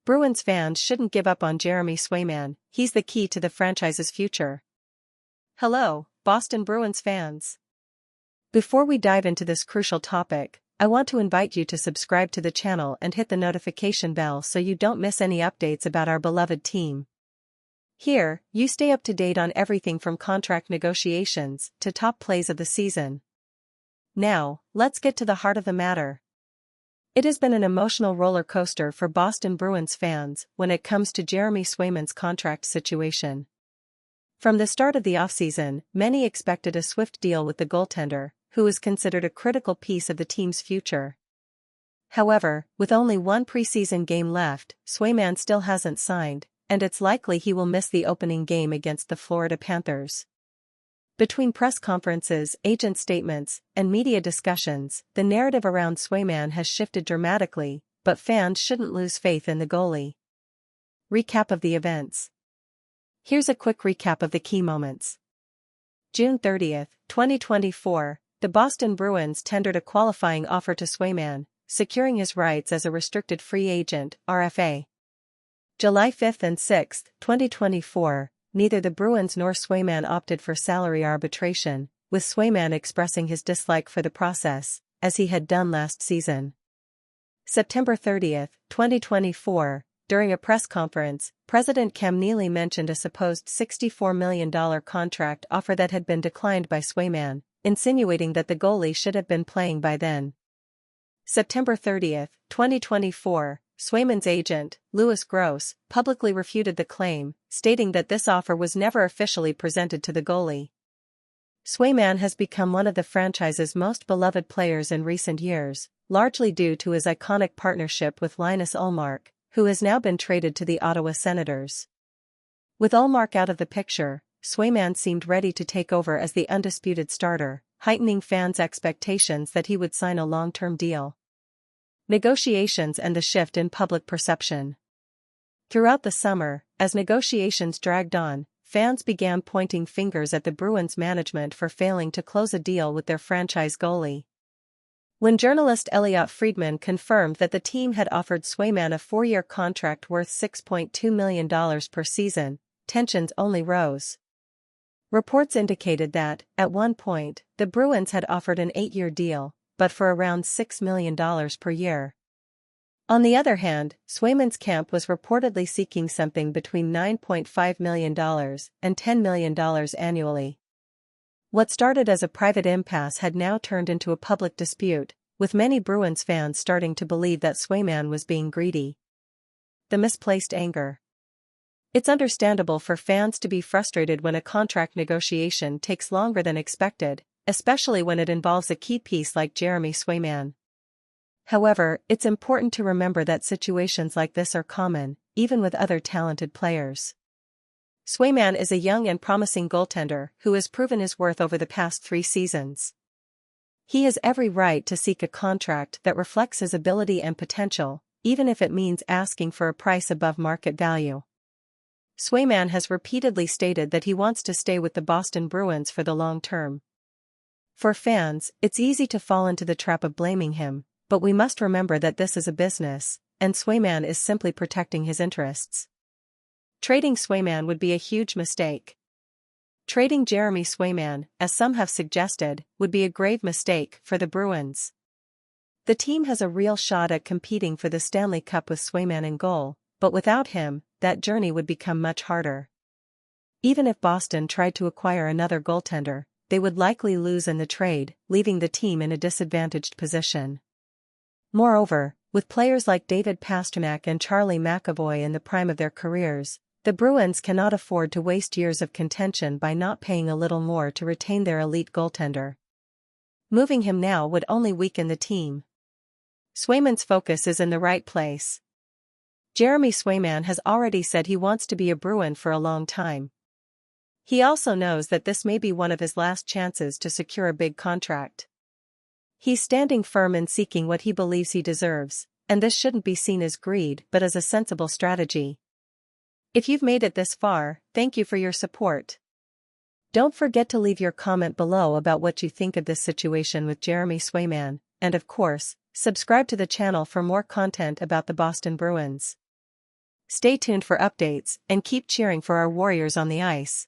Bruins fans shouldn't give up on Jeremy Swayman, he's the key to the franchise's future. Hello, Boston Bruins fans. Before we dive into this crucial topic, I want to invite you to subscribe to the channel and hit the notification bell so you don't miss any updates about our beloved team. Here, you stay up to date on everything from contract negotiations to top plays of the season. Now, let's get to the heart of the matter. It has been an emotional roller coaster for Boston Bruins fans when it comes to Jeremy Swayman's contract situation. From the start of the offseason, many expected a swift deal with the goaltender, who is considered a critical piece of the team's future. However, with only one preseason game left, Swayman still hasn't signed, and it's likely he will miss the opening game against the Florida Panthers. Between press conferences, agent statements, and media discussions, the narrative around Swayman has shifted dramatically, but fans shouldn't lose faith in the goalie. Recap of the events. Here's a quick recap of the key moments. June 30, 2024, the Boston Bruins tendered a qualifying offer to Swayman, securing his rights as a restricted free agent, RFA. July 5 and 6, 2024, neither the Bruins nor Swayman opted for salary arbitration, with Swayman expressing his dislike for the process, as he had done last season. September 30, 2024, during a press conference, President Cam Neely mentioned a supposed $64 million contract offer that had been declined by Swayman, insinuating that the goalie should have been playing by then. September 30, 2024, Swayman's agent, Louis Gross, publicly refuted the claim, stating that this offer was never officially presented to the goalie. Swayman has become one of the franchise's most beloved players in recent years, largely due to his iconic partnership with Linus Ullmark, who has now been traded to the Ottawa Senators. With Ullmark out of the picture, Swayman seemed ready to take over as the undisputed starter, heightening fans' expectations that he would sign a long-term deal. Negotiations and the shift in public perception. Throughout the summer, as negotiations dragged on, fans began pointing fingers at the Bruins management for failing to close a deal with their franchise goalie. When journalist Elliot Friedman confirmed that the team had offered Swayman a 4-year contract worth $6.2 million per season, tensions only rose. Reports indicated that, at one point, the Bruins had offered an 8-year deal, but for around $6 million per year. On the other hand, Swayman's camp was reportedly seeking something between $9.5 million and $10 million annually. What started as a private impasse had now turned into a public dispute, with many Bruins fans starting to believe that Swayman was being greedy. The misplaced anger. It's understandable for fans to be frustrated when a contract negotiation takes longer than expected, especially when it involves a key piece like Jeremy Swayman. However, it's important to remember that situations like this are common, even with other talented players. Swayman is a young and promising goaltender who has proven his worth over the past 3 seasons. He has every right to seek a contract that reflects his ability and potential, even if it means asking for a price above market value. Swayman has repeatedly stated that he wants to stay with the Boston Bruins for the long term. For fans, it's easy to fall into the trap of blaming him, but we must remember that this is a business, and Swayman is simply protecting his interests. Trading Swayman would be a huge mistake. Trading Jeremy Swayman, as some have suggested, would be a grave mistake for the Bruins. The team has a real shot at competing for the Stanley Cup with Swayman in goal, but without him, that journey would become much harder. Even if Boston tried to acquire another goaltender, they would likely lose in the trade, leaving the team in a disadvantaged position. Moreover, with players like David Pastrnak and Charlie McAvoy in the prime of their careers, the Bruins cannot afford to waste years of contention by not paying a little more to retain their elite goaltender. Moving him now would only weaken the team. Swayman's focus is in the right place. Jeremy Swayman has already said he wants to be a Bruin for a long time. He also knows that this may be one of his last chances to secure a big contract. He's standing firm in seeking what he believes he deserves, and this shouldn't be seen as greed but as a sensible strategy. If you've made it this far, thank you for your support. Don't forget to leave your comment below about what you think of this situation with Jeremy Swayman, and of course, subscribe to the channel for more content about the Boston Bruins. Stay tuned for updates and keep cheering for our Warriors on the ice.